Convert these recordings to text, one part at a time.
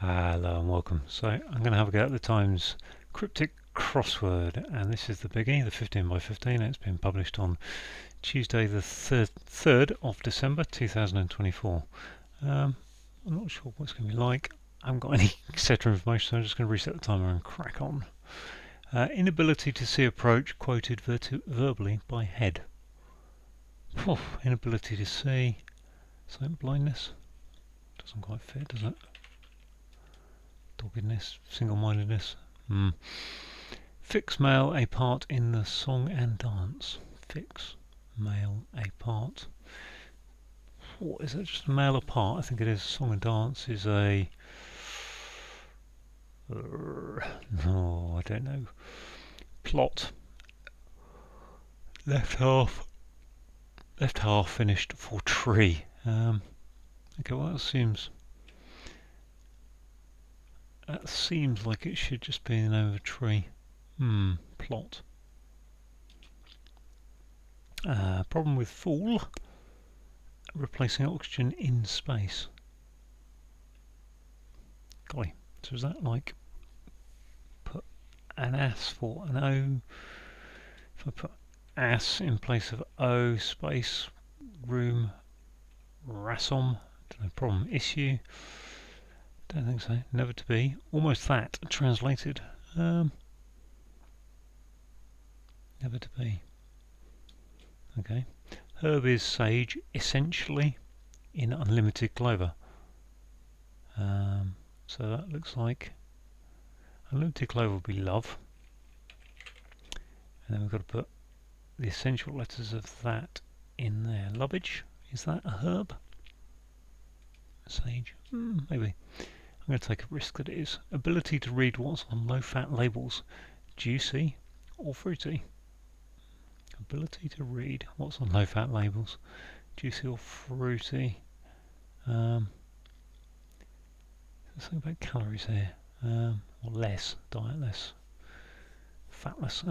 Hello and welcome. So I'm going to have a go at the Times Cryptic crossword, and this is the biggie, the 15 by 15. It's been published on Tuesday the 3rd of December 2024. I'm not sure what it's going to be like. I haven't got any etc. information, so I'm just going to reset the timer and crack on. Inability to see approach quoted verbally by head. Inability to see. Silent blindness. Doesn't quite fit, does it? Doggedness, single-mindedness. Fix male a part in the song and dance. Fix male a part. What is it? Just a male a part? I think it is. Song and dance is a. No, I don't know. Plot. Left half finished for tree. Okay, well that seems like it should just be the name of a tree. Plot. Problem with fool. Replacing oxygen in space. Golly, so is that like put an ass for an O? If I put ass in place of O, space, room, rasom, don't know, problem, issue. Don't think so. Never to be. Almost that translated. Never to be. Okay. Herb is sage, essentially, in unlimited clover. So that looks like unlimited clover would be love. And then we've got to put the essential letters of that in there. Lovage, is that a herb? Sage, maybe. I'm going to take a risk that it is. Ability to read what's on low-fat labels. Juicy or fruity? Ability to read what's on low-fat labels. Juicy or fruity? There's something about calories here. Or less. Diet less. Fatless.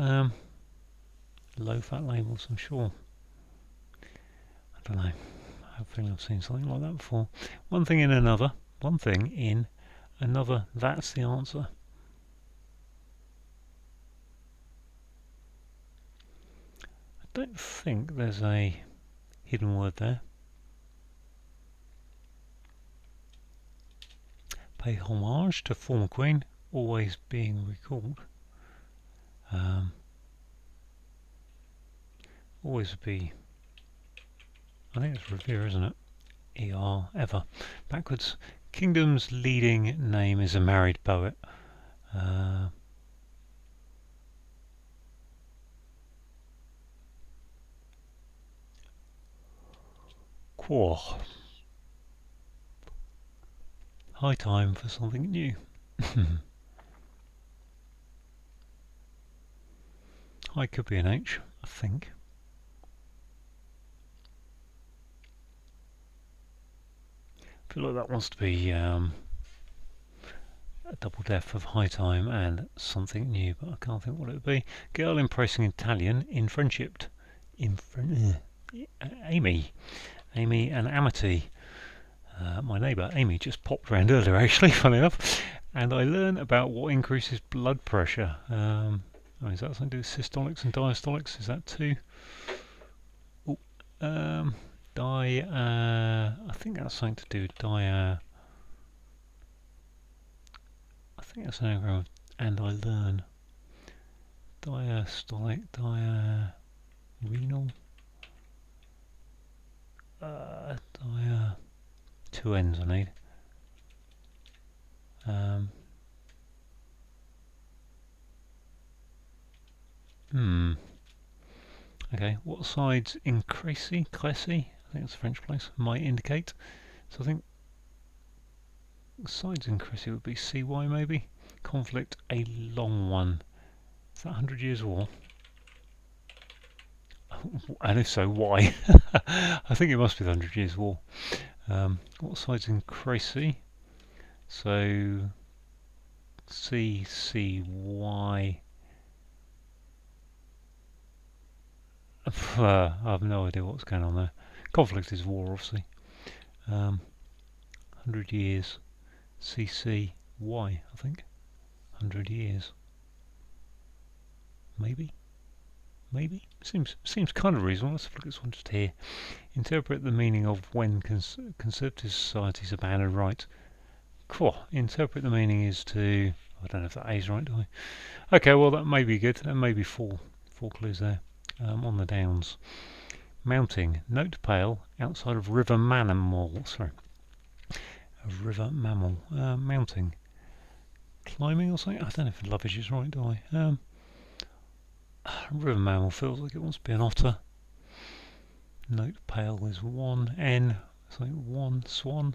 Low-fat labels, I'm sure. I don't know. I have a feeling I've seen something like that before. One thing in another. That's the answer. I don't think there's a hidden word there. Pay homage to former queen, always being recalled. Always would be, I think it's revere, isn't it? ER, ever. Backwards. Kingdom's leading name is a married poet. Quo. High time for something new. High could be an H, I think. I feel like that wants to be a double def of high time and something new, but I can't think what it would be. Girl embracing Italian in friendship. Amy and Amity. My neighbour Amy just popped round earlier, actually, funny enough, and I learn about what increases blood pressure. Is that something to do with systolics and diastolics? Is that too? I think that's something to do with I think that's an anagram of and I learn. Diastolic, renal. Two N's I need. Okay, what sides increasy, Clessy, I think it's a French place, might indicate. So I think sides increasy would be CY maybe. Conflict, a long one. Is that 100 Years' War? And if so, why? I think it must be the 100 Years' War. What side's in Crazy? So CCY. I have no idea what's going on there. Conflict is war, obviously. 100 years. CC. Y, I think. 100 years. Maybe? Maybe? Seems kind of reasonable. Let's look at this one just here. Interpret the meaning of when conservative societies abandon rights. Cool. Interpret the meaning is to... I don't know if that A is right, do I? Okay, well that may be good. There may be four clues there. On the downs. Mounting. Note pale outside of river mammal. Sorry. A river mammal. Mounting. Climbing or something? I don't know if lovage is right, do I? River mammal feels like it wants to be an otter. Note pale is 1. N. Something 1. Swan.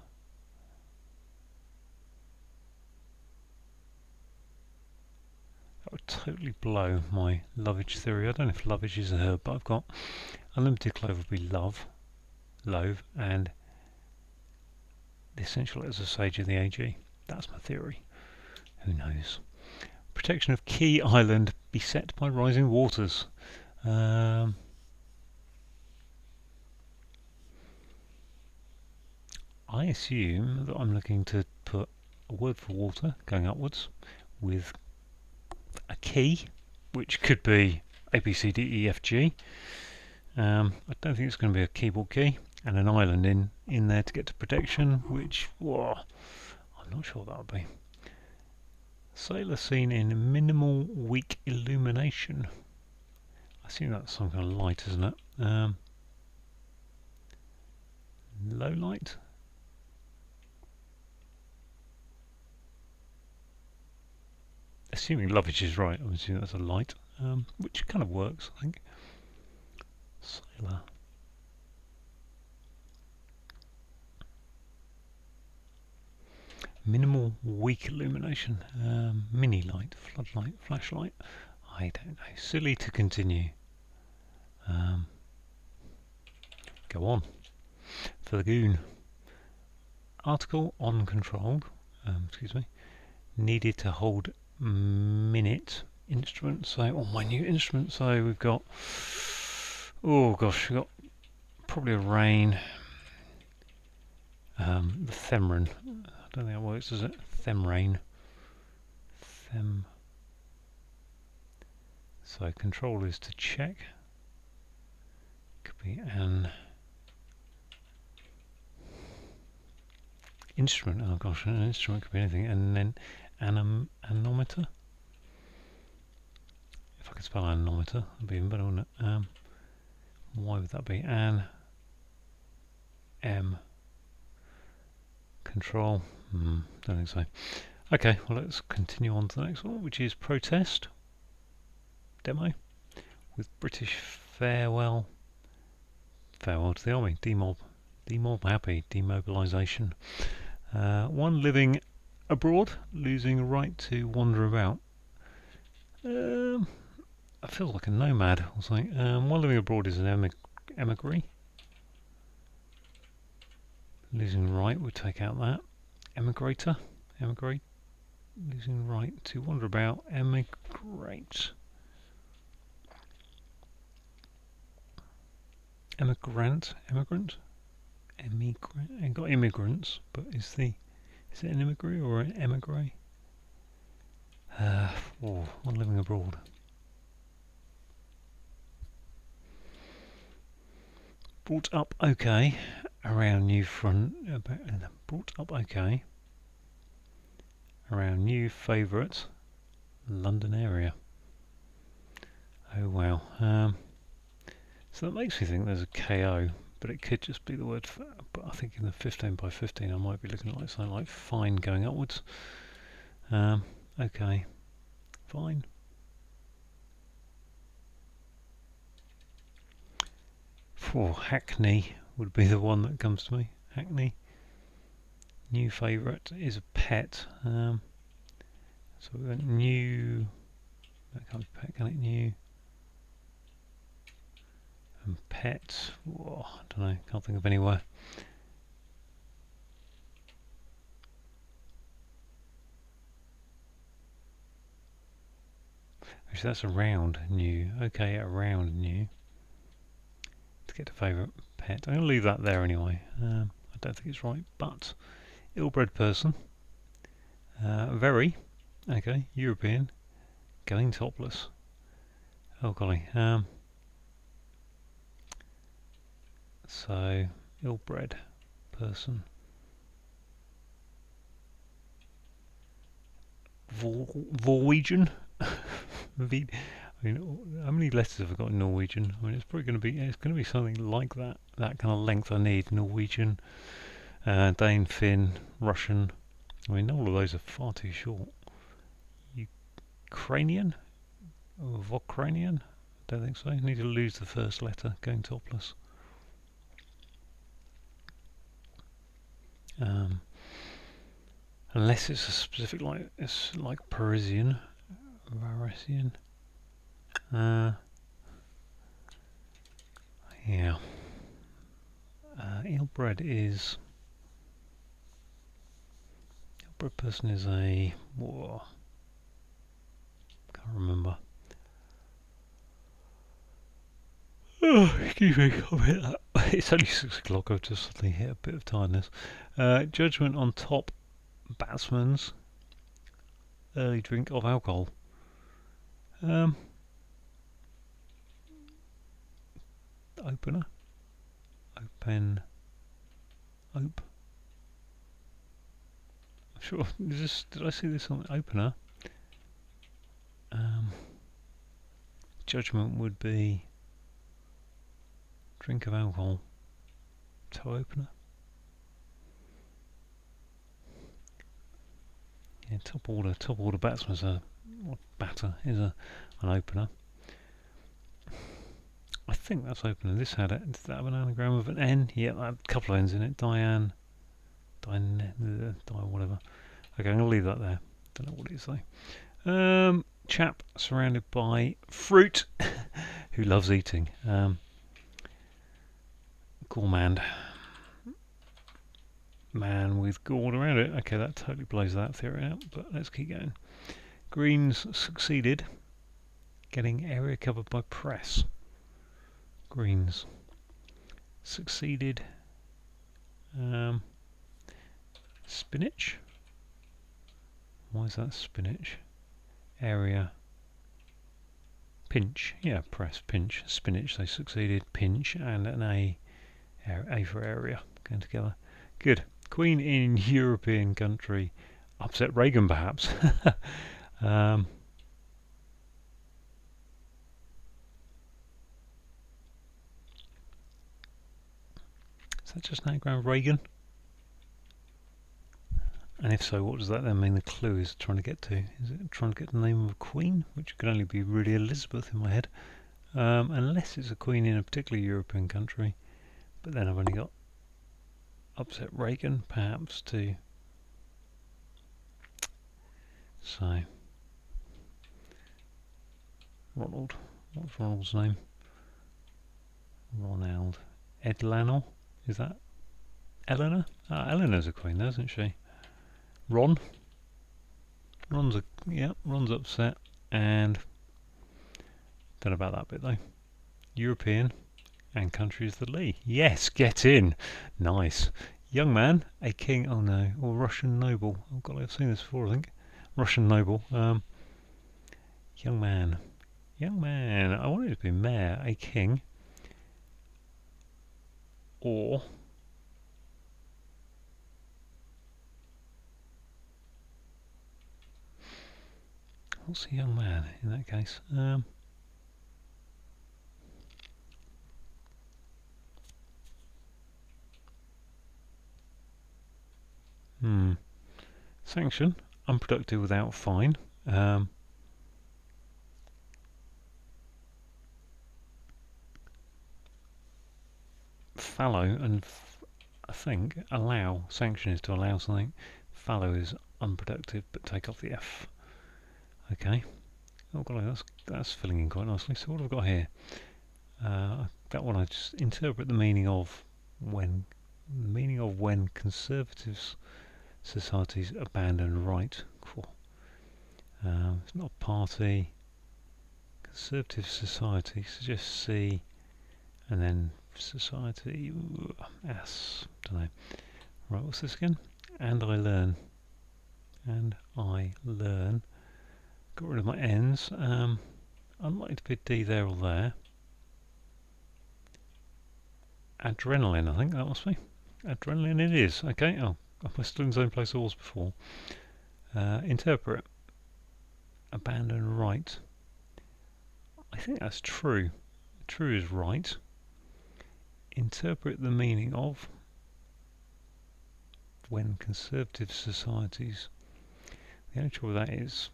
That would totally blow my lovage theory. I don't know if lovage is a herb, but I've got unlimited clover would be love, loave, and the essential letters of sage of the AG. That's my theory. Who knows? Protection of Key Island beset by rising waters. I assume that I'm looking to put a word for water going upwards with a key, which could be A, B, C, D, E, F, G. I don't think it's going to be a keyboard key, and an island in there to get to protection, which, whoa, I'm not sure what that would be. Sailor seen in minimal weak illumination. I assume that's some kind of light, isn't it? Low light. Assuming lovage is right, I'm assuming that's a light, which kind of works, I think. Sailor. Minimal weak illumination. Mini light, floodlight, flashlight. I don't know. Silly to continue. Go on. For the goon. Article on controlled. Excuse me. Needed to hold minute instrument. So, minute instrument. So we've got. Oh gosh, we've got probably a rain. The Themran. I don't think that works, does it? Themrain. So control is to check. Could be an instrument. Oh gosh, an instrument could be anything. And then anemometer. If I could spell anemometer, that'd be even better, wouldn't it? Why would that be? Control. Don't think so. Okay, well let's continue on to the next one, which is protest. Demo. With British farewell. Farewell to the army. Demob. Happy. Demobilisation. One living abroad, losing right to wander about. I feel like a nomad or something. One living abroad is an emigree. Losing right would take out that. Emigrate. Losing right to wander about. Emigrate. Immigrant. I've got immigrants, but is it an immigrant or an emigre? One living abroad. Brought up okay around new around new favourite London area. Oh wow. So that makes me think there's a KO, but it could just be the word for, but I think in the 15 by 15 I might be looking at something like fine going upwards. Okay, fine. Hackney would be the one that comes to me. Hackney. New favourite is a pet. So we went new. That can't be pet, can it? New. And pet. I don't know. Can't think of anywhere. Actually, that's around new. Okay, around new. To get to favourite pet. I'm going to leave that there anyway. I don't think it's right, but ill-bred person. Very. Okay. European. Going topless. Oh golly. So ill-bred person. Norwegian. I mean, how many letters have I got in Norwegian? I mean, it's probably it's going to be something like that. That kind of length I need. Norwegian, Dane, Finn, Russian. I mean, all of those are far too short. Ukrainian, or Vokrainian? Don't think so. Need to lose the first letter. Going topless. Unless it's a specific, it's like Parisian, Varisian. Yeah. Ill-bred person is a. Whoa, can't remember. Oh, excuse me. It's only 6 o'clock. I've just suddenly hit a bit of tiredness. Judgment on top batsman's early drink of alcohol. Opener. Open. Ope. Sure. Did I see this on the opener? Judgment would be drink of alcohol. Toe opener. Yeah, top order batsman's batter is an opener. I think that's opener. Did that have an anagram of an N? Yeah, that had a couple of N's in it. Diane, whatever. Okay, I'm going to leave that there. Don't know what it is though. Chap surrounded by fruit who loves eating. Gourmand. Man with gourd around it. Okay, that totally blows that theory out, but let's keep going. Greens succeeded getting area covered by press. Greens succeeded. Spinach. Why is that spinach? Area. Pinch. Yeah, press, pinch. Spinach, they succeeded. Pinch and an A for area going together. Good. Queen in European country. Upset Reagan, perhaps. Is that just an anagram of Reagan? And if so, what does that then mean the clue is trying to get to? Is it trying to get the name of a queen? Which could only be really Elizabeth in my head. Unless it's a queen in a particular European country. But then I've only got upset Reagan, perhaps, too. So, Ronald. What's Ronald's name? Ronald. Edlanor? Is that Eleanor? Eleanor's a queen, isn't she? Ron's upset, and don't know about that bit though. European and country is the Lee. Yes, get in. Nice. Young man, a king. Oh no, or Russian noble. Oh god, I've seen this before. I think Russian noble. Young man. I want it to be mayor, a king, or what's a young man in that case? Sanction, unproductive without fine. Fallow and I think allow. Sanction is to allow something. Fallow is unproductive, but take off the F. Okay. Oh god, that's filling in quite nicely. So what have I got here? That one I just interpret the meaning of when conservative societies abandon right. Cool. It's not a party. Conservative society suggests C, and then society S. Don't know. Right, what's this again? And I learn. And I learn. Got rid of my N's. Unlikely to be a D there or there. Adrenaline, I think that must be. Adrenaline it is. Okay, oh, I'm still in the same place I was before. Interpret. Abandon right. I think that's true. True is right. Interpret the meaning of when conservative societies. The only trouble with that is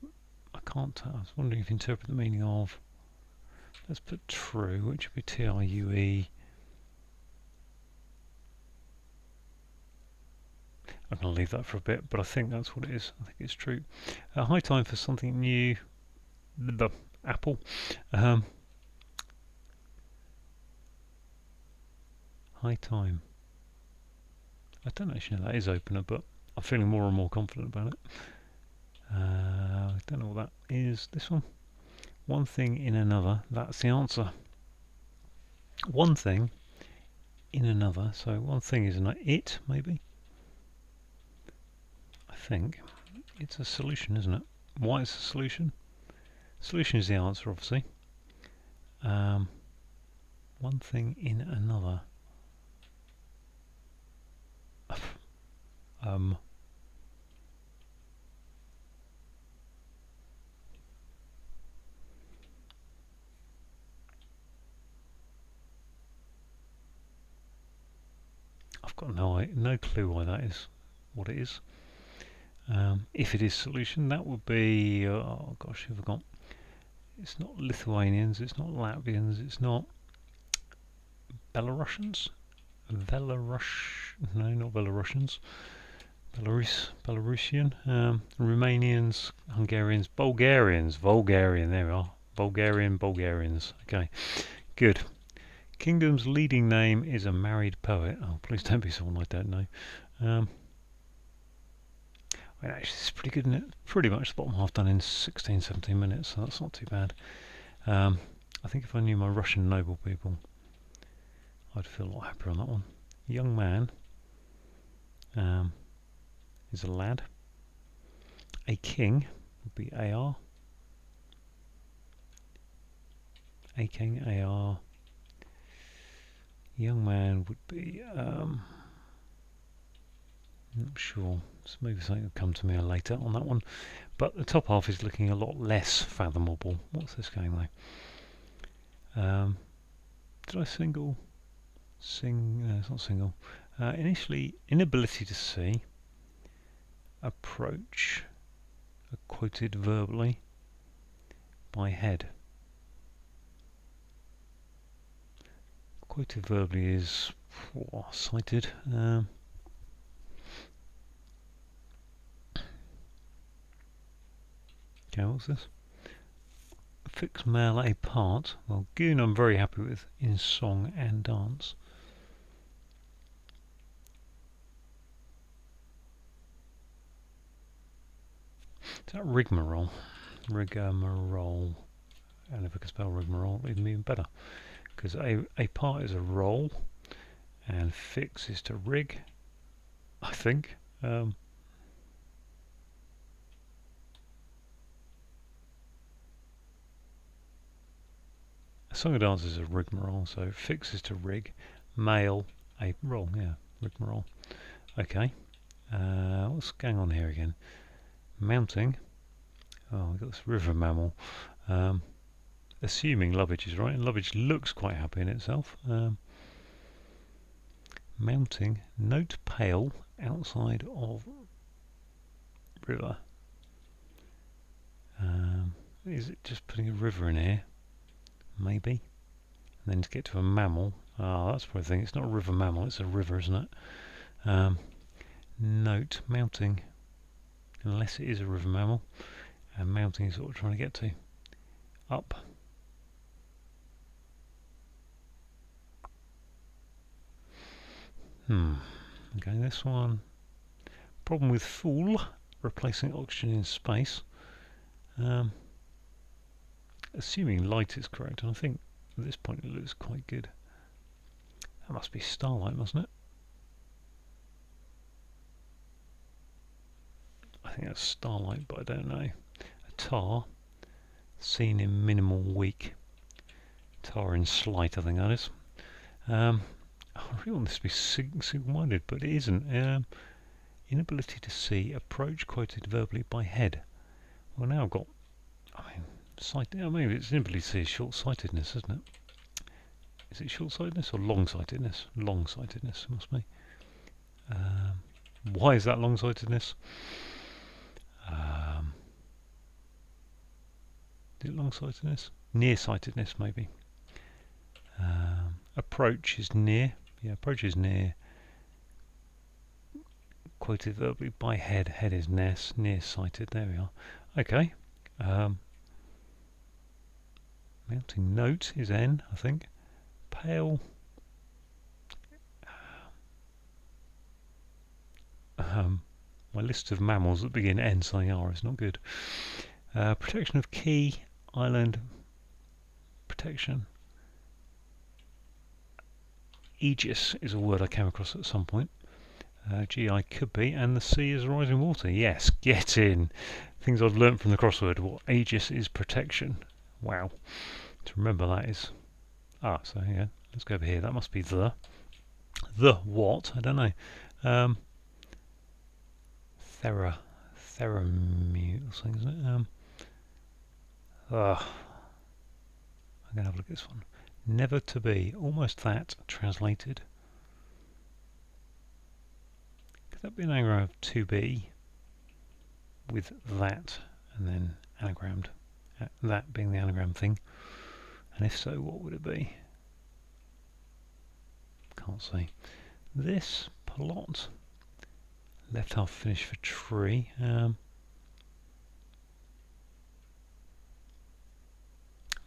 I can't tell. I was wondering if you interpret the meaning of. Let's put true, which would be TRUE. I'm going to leave that for a bit, but I think that's what it is. I think it's true. High time for something new. The Apple. High time. I don't actually know that is opener, but I'm feeling more and more confident about it. I don't know what that is. This one. One thing in another. That's the answer. One thing in another. So one thing is an it, maybe. I think it's a solution, isn't it? Why is a solution? Solution is the answer, obviously. One thing in another. I've got no clue why that is. What it is. If it is solution, that would be. Oh gosh, who have I got? It's not Lithuanians. It's not Latvians. It's not Belarusians. No, not Belarusians. Belarusian, Romanians, Hungarians, Bulgarian, there we are. Bulgarians. Okay, good. Kingdom's leading name is a married poet. Oh, please don't be someone I don't know. Actually, this is pretty good, isn't it? Pretty much the bottom half done in 16, 17 minutes, so that's not too bad. I think if I knew my Russian noble people, I'd feel a lot happier on that one. Young man. Is a lad. A king would be AR. A king, AR. Young man would be, not sure. So maybe something will come to me later on that one. But the top half is looking a lot less fathomable. What's this going like? Did I sing? No, it's not single. Initially, inability to see. Approach. Quoted verbally. By head. Quoted verbally is cited. Okay, what's this? Fix male a part. Well, goon I'm very happy with in song and dance. Is that rigmarole? Rigmarole. And if I can spell rigmarole, it'd be even better. Because a part is a roll, and fix is to rig, I think. A song and dance is a rigmarole, so fix is to rig, male, a roll, yeah, rigmarole. Okay, what's going on here again? Mounting. Oh, we've got this river mammal. Assuming lovage is right, and lovage looks quite happy in itself. Mounting, note pale outside of river. Is it just putting a river in here? Maybe. And then to get to a mammal. That's probably the thing. It's not a river mammal, it's a river, isn't it? Note, mounting. Unless it is a river mammal. And mounting is what we're trying to get to. Up. Okay, this one. Problem with fool. Replacing oxygen in space. Assuming light is correct, and I think at this point it looks quite good. That must be starlight, mustn't it? I think that's starlight, but I don't know. A tar, seen in minimal weak. Tar in slight, I think that is. I really want this to be single-minded, but it isn't. Inability to see, approach quoted verbally by head. Well, now I've got, I mean, sight. Maybe it's inability to see is short-sightedness, isn't it? Is it short-sightedness or long-sightedness? Long-sightedness, it must be. Why is that long-sightedness? Is it long-sightedness? Near-sightedness, maybe. Approach is near. Yeah, approach is near. Quoted verbally by head. Head is near-sighted. There we are. Okay. Mounting note is N, I think. Pale. My list of mammals that begin N something R is not good. Protection of key, island, protection. Aegis is a word I came across at some point. GI could be, and the sea is rising water. Yes, get in. Things I've learnt from the crossword. What Aegis is protection. Wow. To remember that is. So yeah, let's go over here. That must be the. The what? I don't know. Theramute or something, isn't it? I'm going to have a look at this one. Never to be. Almost that translated. Could that be an anagram of to be with that and then anagrammed? That being the anagram thing. And if so, what would it be? Can't see. This plot. Left half finished for tree.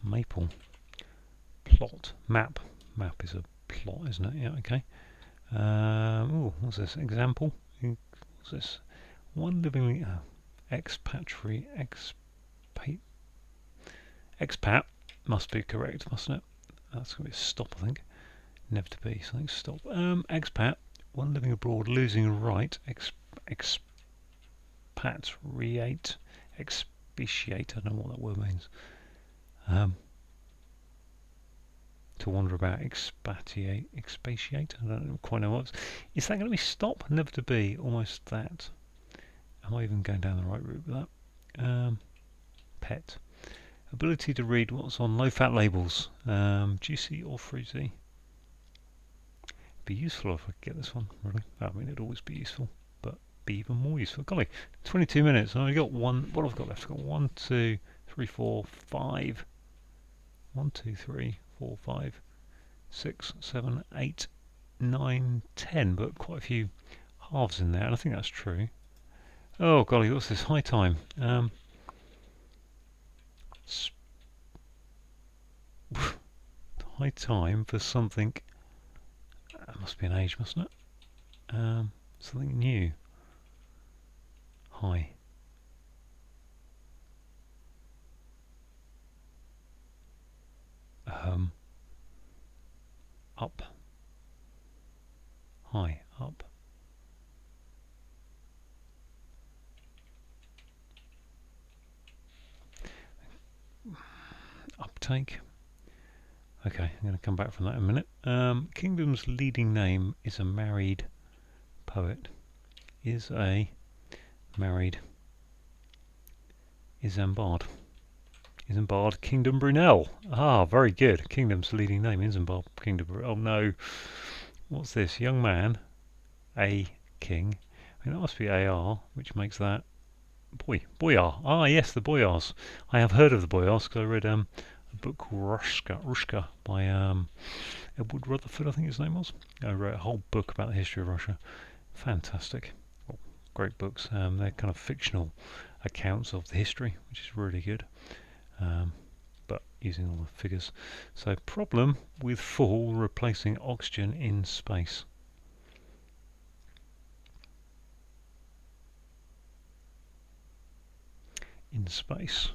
Maple. Plot. Map. Map is a plot, isn't it? Yeah, okay. What's this? Example. What's this? One living expat must be correct, mustn't it? That's going to be a stop, I think. Never to be. Something stop. Expat. One living abroad, losing a right. Expatriate. Expatiate. I don't know what that word means. To wander about, expatiate. I don't quite know what. Is that going to be stop? Never to be. Almost that. Am I even going down the right route with that? Pet. Ability to read what's on low-fat labels. Juicy or fruity. Be useful if I could get this one, really. I mean, it'd always be useful, but be even more useful. Golly, 22 minutes. I've got one. What have I got left? I've got 1, 2, 3, 4, 5. 1, 2, 3, 4, 5, 6, 7, 8, 9, 10, but quite a few halves in there, and I think that's true. Oh golly, what's this? High time. High time for something. That must be an age, mustn't it? Something new. High. Up. High. Up. Uptake. Okay, I'm going to come back from that in a minute. Kingdom's leading name is a married poet. Isambard. Isambard Kingdom Brunel. Ah, very good. Kingdom's leading name, Isambard Kingdom Brunel. Oh no. What's this? Young man. A king. I mean, that must be AR, which makes that Boyar. Ah, yes, the Boyars. I have heard of the Boyars because I read a book called Rushka by Edward Rutherford, I think his name was. I wrote a whole book about the history of Russia. Fantastic. Well, great books. They're kind of fictional accounts of the history, which is really good. But using all the figures. So, problem with fall replacing oxygen in space. In space.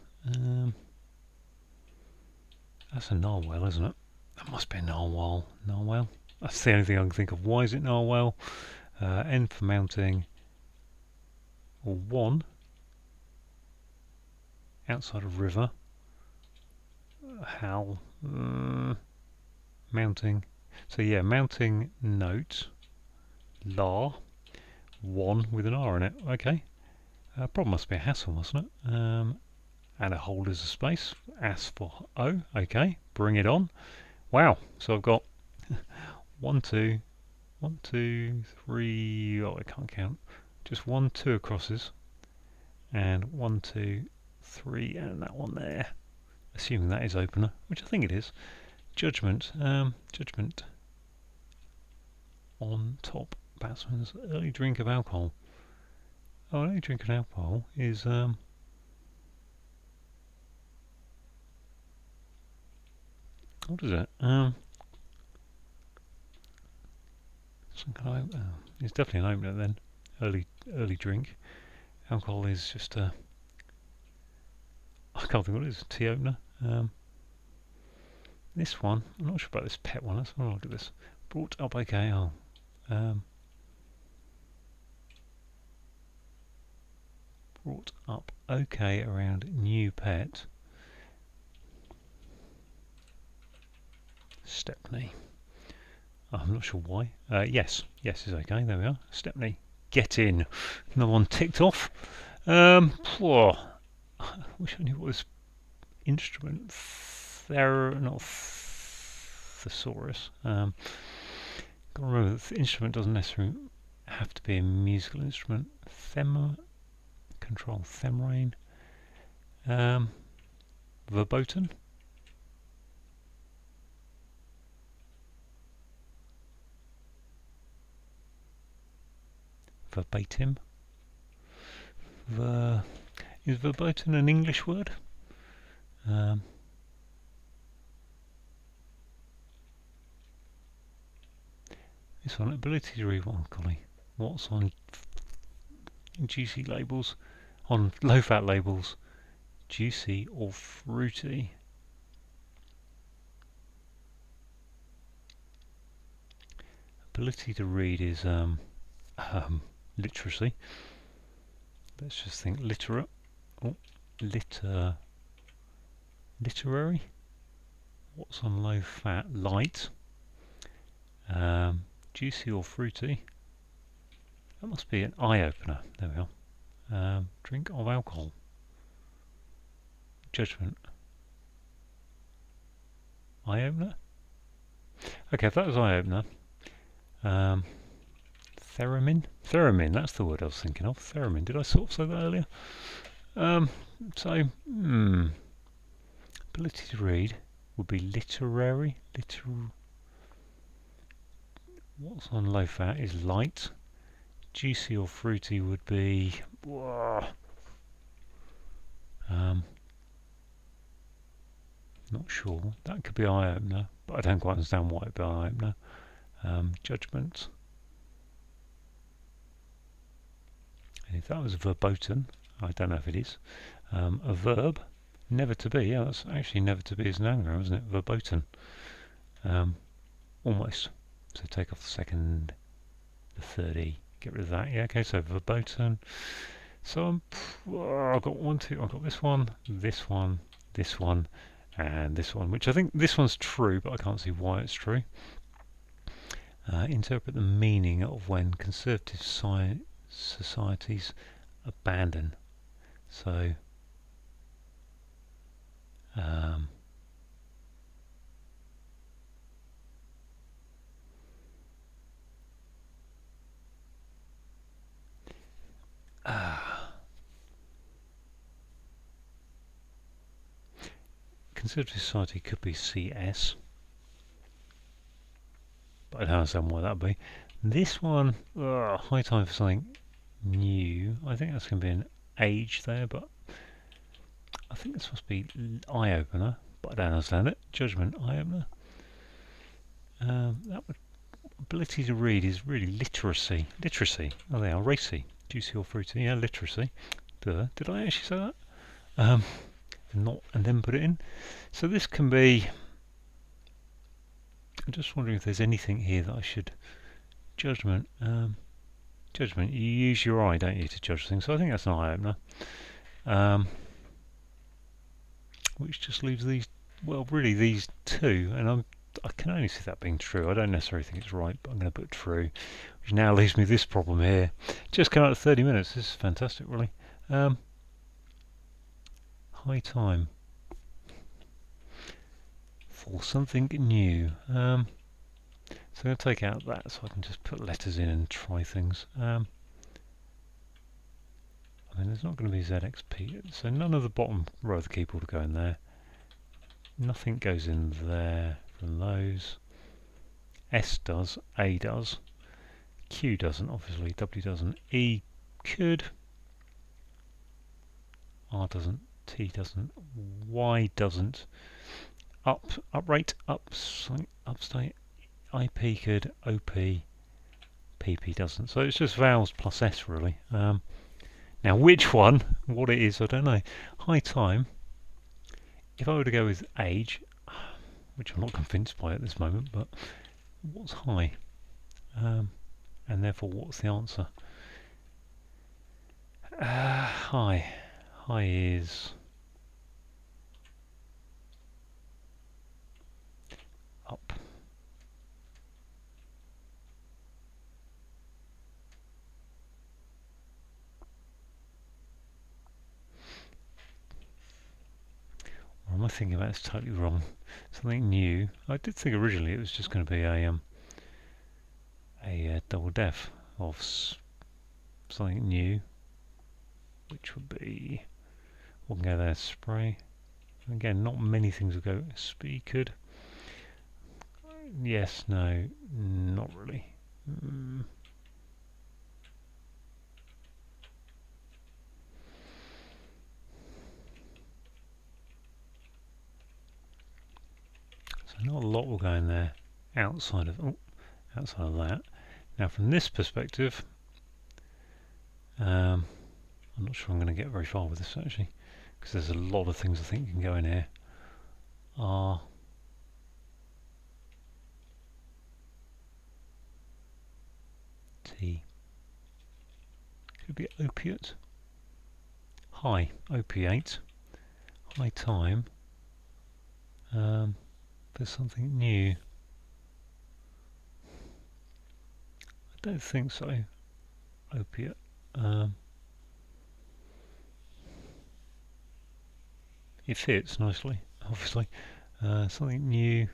That's a narwhal, isn't it? That must be a narwhal. Narwhal? That's the only thing I can think of. Why is it narwhal? N for mounting. Or 1. outside of river. Hal. Mounting. So yeah, mounting note. La. 1 with an R in it. Okay. Problem must be a hassle, mustn't it? And a hold as a space. As for O. Okay. Bring it on. Wow. So I've got 1, 2, 1, 2, 3. Oh, I can't count. Just 1, 2 acrosses. And 1, 2, 3, and that one there. Assuming that is opener, which I think it is. Judgment. Judgment. On top. Batsman's early drink of alcohol. Oh, early drink of alcohol is what is it? Some kind of, it's definitely an opener then. Early drink. Alcohol is just a. I can't think what it is. Tea opener. This one, I'm not sure about this pet one. Let's have a look at this. Brought up okay. Oh, brought up okay around new pet. Stepney. Oh, I'm not sure why. Yes is okay. There we are. Stepney, get in. Another one ticked off. Whoa. I wish I knew what this instrument. Not thesaurus. Got to remember that the instrument doesn't necessarily have to be a musical instrument. Control themerine. Verboten. Verbatim. Is verboten an English word? This one, ability to read one, golly. What's on juicy labels? On low-fat labels, juicy or fruity? Ability to read is literacy. Let's just think literate. Oh, literary. What's on low fat? Light. Juicy or fruity? That must be an eye opener. There we are. Drink of alcohol. Judgment. Eye opener. Okay, if that was eye opener. Theremin? Theremin, that's the word I was thinking of. Theremin. Did I sort of say that earlier? Ability to read would be literary. What's on low fat is light. Juicy or fruity would be. Not sure. That could be eye opener, but I don't quite understand why it'd be eye opener. Judgment. And if that was verboten, I don't know if it is. A verb, never to be. Yeah, that's actually never to be is an anagram, isn't it? Verboten. Almost. So take off the second, the third E. Get rid of that. Yeah, okay, so verboten. So I've got one, two, I've got this one, this one, this one, and this one, which I think this one's true, but I can't see why it's true. Interpret the meaning of when conservative societies abandon. So, conservative society could be CS, but I don't understand why that would be. This one, high time for something new. I think that's going to be an age there, but I think this must be eye opener, but I don't understand it. Judgment, eye opener. That would, ability to read is really literacy. Literacy. Oh, they are racy. Juicy or fruity. Yeah, literacy. Duh. Did I actually say that? And then put it in. So this can be. I'm just wondering if there's anything here that I should. Judgment. Judgment. You use your eye, don't you, to judge things? So I think that's an eye opener. which just leaves these, well, really these two, and I can only see that being true. I don't necessarily think it's right, but I'm going to put true, which now leaves me this problem here. Just come out at 30 minutes. This is fantastic, really. High time for something new. So I'm going to take out that so I can just put letters in and try things. I mean, there's not going to be ZXP, so none of the bottom row of the keyboard will go in there. Nothing goes in there from those. S does, A does, Q doesn't, obviously, W doesn't, E could, R doesn't, T doesn't, Y doesn't, uprate, upstate, IP could, OP, PP doesn't. So it's just vowels plus S really. Now which one, what it is, I don't know. High time, if I were to go with age, which I'm not convinced by at this moment, but what's high? And therefore what's the answer? High is up. Or am I thinking about this totally wrong? Something new. I did think originally it was just going to be a double def of something new, which would be, we can go there, spray. Again, not many things will go speakered. Yes, no, not really. So not a lot will go in there outside of that. Now from this perspective, I'm not sure I'm going to get very far with this actually, because there's a lot of things I think can go in here. R, T, could be opiate, high, opiate, high time, there's something new. I don't think so. Opiate. It fits nicely, obviously. Something new.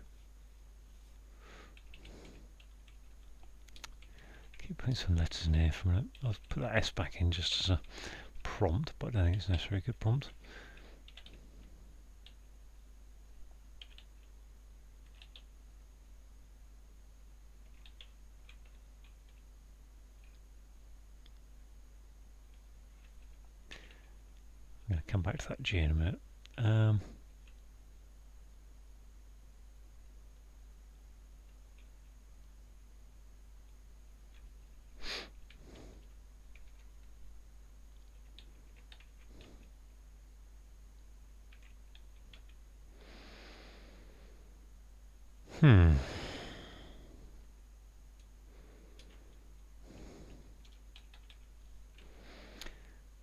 Keep putting some letters in here for a minute. I'll put that S back in just as a prompt, but I don't think it's necessarily a good prompt. I'm going to come back to that G in a minute.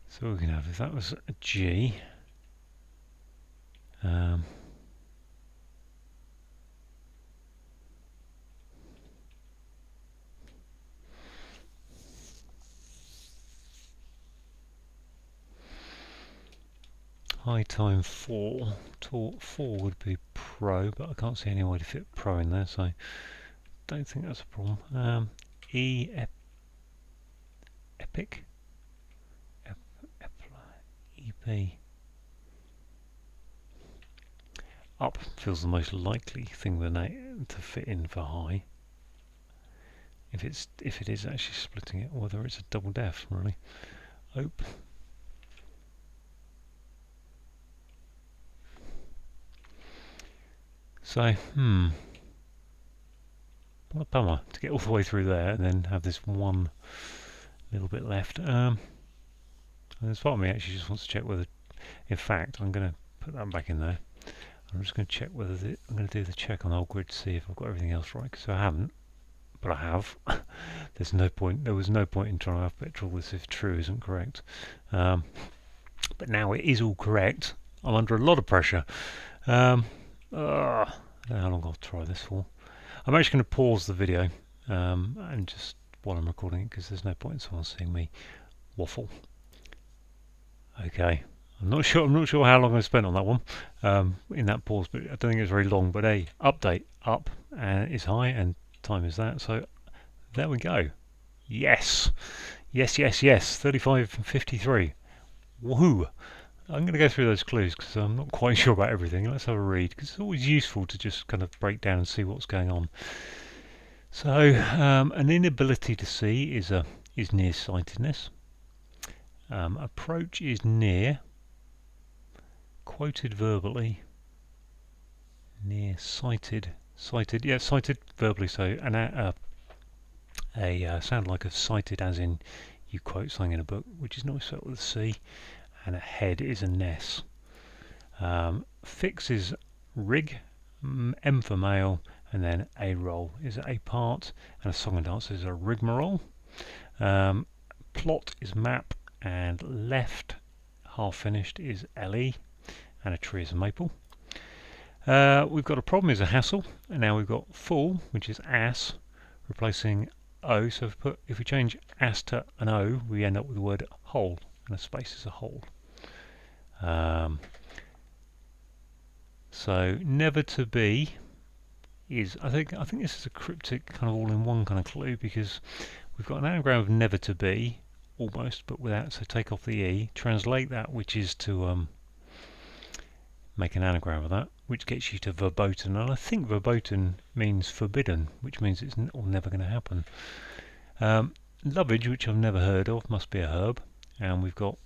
So we can have, if that was a G, high time 4, 4 would be pro, but I can't see any way to fit pro in there, so don't think that's a problem. E, epic, EP. Up feels the most likely thing to fit in for high. If it is actually splitting it, whether it's a double def really. Ope. So what a bummer to get all the way through there and then have this one little bit left. And there's part of me actually just wants to check whether, in fact, I'm going to put that back in there. I'm just going to check whether I'm going to do the check on the whole grid to see if I've got everything else right, because I haven't, but I have. There's no point. There was no point in trying to alphabet all this if true isn't correct. But now it is all correct. I'm under a lot of pressure. I don't know how long I'll try this for. I'm actually going to pause the video and just while I'm recording it, because there's no point in someone seeing me waffle. Okay, I'm not sure how long I spent on that one in that pause, but I don't think it's very long. But hey, update up and is high and time is that. So there we go. Yes, yes, yes, yes. 35 and 53. Woohoo! I'm going to go through those clues because I'm not quite sure about everything. Let's have a read because it's always useful to just kind of break down and see what's going on. So, an inability to see is nearsightedness. Approach is near. Quoted verbally. Nearsighted. Sighted. Yeah, sighted verbally. So, sound like a sighted, as in you quote something in a book, which is not spelled with a C. And a head is a ness. Fix is rig, M for male, and then a roll is a part, and a song and dance is a rigmarole. Plot is map, and left, half finished, is LE, and a tree is a maple. We've got a problem is a hassle, and now we've got full, which is ass, replacing O. So if we change ass to an O, we end up with the word hole, and a space is a hole. So never to be is I think this is a cryptic kind of all-in-one kind of clue, because we've got an anagram of never to be almost, but without, so take off the E, translate that, which is to make an anagram of that, which gets you to verboten, and I think verboten means forbidden, which means it's never going to happen. Lovage, which I've never heard of, must be a herb, and we've got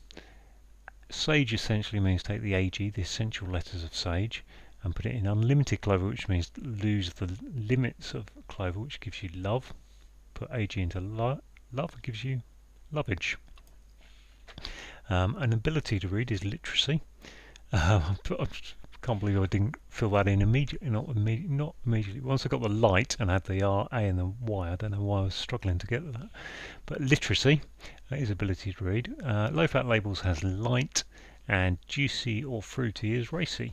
sage essentially means take the AG, the essential letters of sage, and put it in unlimited clover, which means lose the limits of clover, which gives you love. Put AG into love, it gives you lovage. An ability to read is literacy. I can't believe I didn't fill that in immediately. Not immediately. Once I got the light and had the R, A, and the Y, I don't know why I was struggling to get that. But literacy is ability to read. Low-fat labels has light, and juicy or fruity is racy.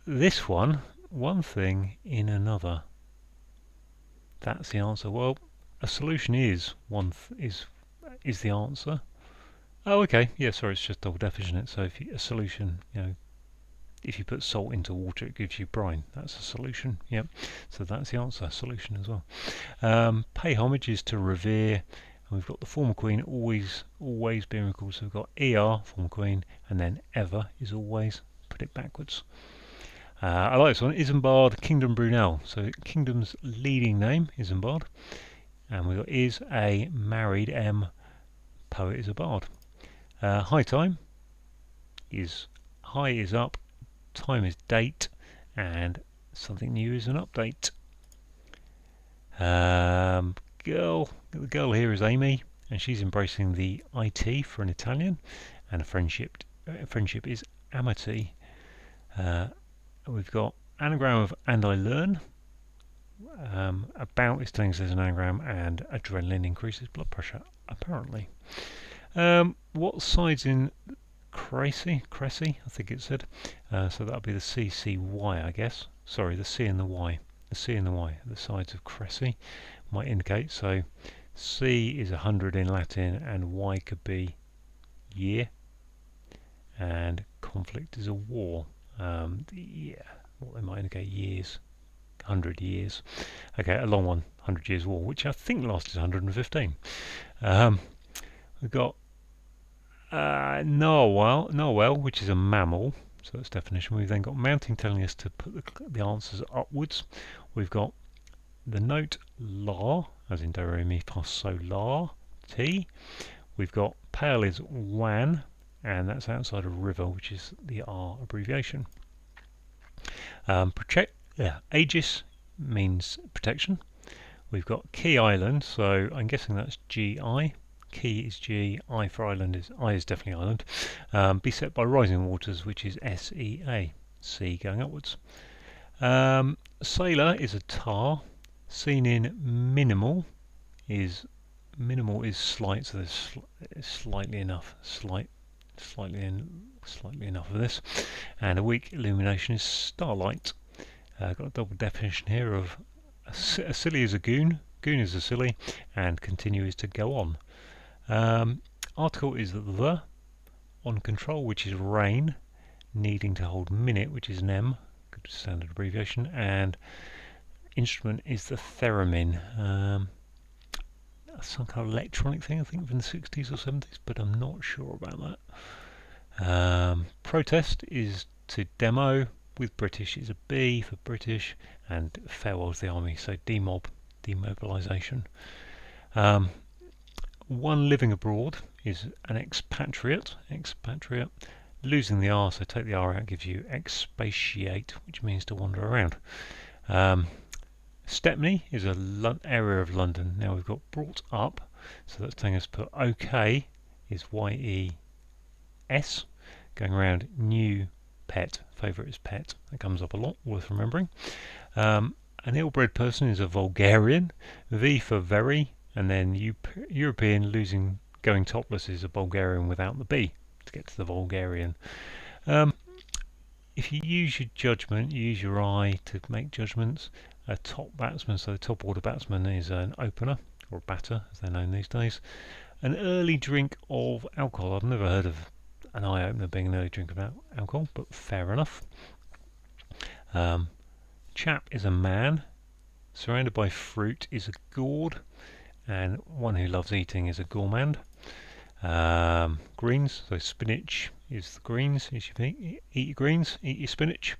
This one thing in another. That's the answer. Well, a solution is is the answer. Oh, okay. Yeah, sorry, it's just double def, isn't it? So if a solution, if you put salt into water, it gives you brine. That's a solution. Yep. So that's the answer. Solution as well. Pay homage is to revere. And we've got the former queen always being recalled. So we've got ER, former queen, and then ever is always. Put it backwards. I like this one. Isambard, Kingdom Brunel. So Kingdom's leading name, Isambard. And we've got is a married M. Poet is a bard. High time is high is up, time is date, and something new is an update. The girl here is Amy, and she's embracing the IT for an Italian, and a friendship is amity. We've got anagram of and I learn. About is telling us there's an anagram, and adrenaline increases blood pressure, apparently. What side's in Cressy, I think it said. So that'll be the CCY, I guess. Sorry, the C and the Y. The C and the Y, the sides of Cressy, might indicate. So C is 100 in Latin, and Y could be year. And conflict is a war. What they might indicate years. 100 years. Okay, a long one, 100 years war, which I think lasted 115. We've got Narwhal, which is a mammal, so that's definition. We've then got mounting telling us to put the answers upwards. We've got the note La, as in do, re, mi, fa, sol, la, ti. We've got pale is wan, and that's outside of river, which is the R abbreviation. Aegis means protection. We've got Key Island, so I'm guessing that's GI. Key is G, I for island is I is definitely island. Beset by rising waters, which is SEA, sea going upwards. Sailor is a tar. Seen in minimal is slight, so there's slightly enough, slightly enough of this. And a weak illumination is starlight. Got a double definition here of a silly is a goon is a silly, and continue is to go on. Article is the, on control, which is rain, needing to hold minute, which is NEM, good standard abbreviation, and instrument is the theremin. Some kind of electronic thing, I think, from the 60s or 70s, but I'm not sure about that. Protest is to demo, with British is a B for British, and farewell to the army, so demobilisation. One living abroad is an expatriate. Losing the R, so take the R out, gives you expatiate, which means to wander around. Stepney is an area of London. Now we've got brought up, so that's telling us to put OK is YES, going around. New pet, favourite is pet, that comes up a lot, worth remembering. An ill-bred person is a vulgarian, V for very, and then European going topless is a Bulgarian without the B to get to the vulgarian. If you use your judgment, you use your eye to make judgments. A top batsman, so the top order batsman is an opener, or a batter as they're known these days. An early drink of alcohol. I've never heard of an eye opener being an early drink of alcohol, but fair enough. Chap is a man. Surrounded by fruit is a gourd, and one who loves eating is a gourmand. Greens, so spinach is the greens. You should eat your greens, eat your spinach.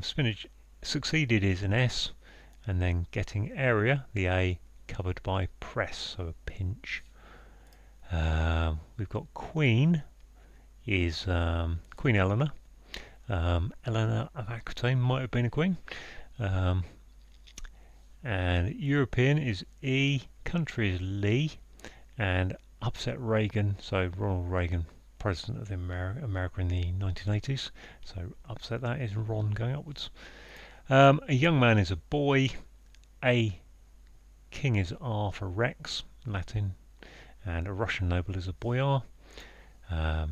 Spinach succeeded is an S, and then getting area, the A, covered by press, so a pinch. We've got Queen is Queen Eleanor. Eleanor of Aquitaine might have been a queen. And European is E, country is Lee, and upset Reagan, so Ronald Reagan, president of America in the 1980s, so upset that is Ron going upwards. A young man is a boy. A king is R for Rex, Latin, and a Russian noble is a boyar.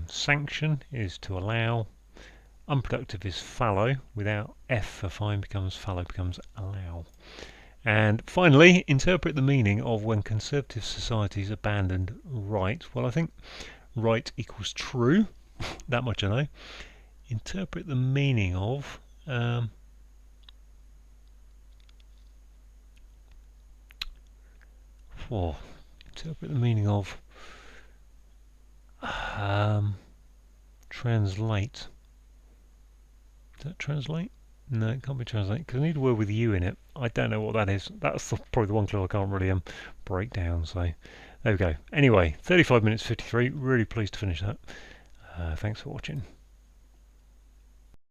Sanction is to allow. Unproductive is fallow. Without F for fine becomes fallow, becomes allow. And finally, interpret the meaning of when conservative societies abandoned right. Well, I think right equals true. That much I know. Interpret the meaning of. Interpret the meaning of. Translate. Does that translate? No, it can't be translate because I need a word with you in it. I don't know what that is. That's probably the one clue I can't really break down. So there we go. Anyway, 35 minutes 53. Really pleased to finish that. Thanks for watching.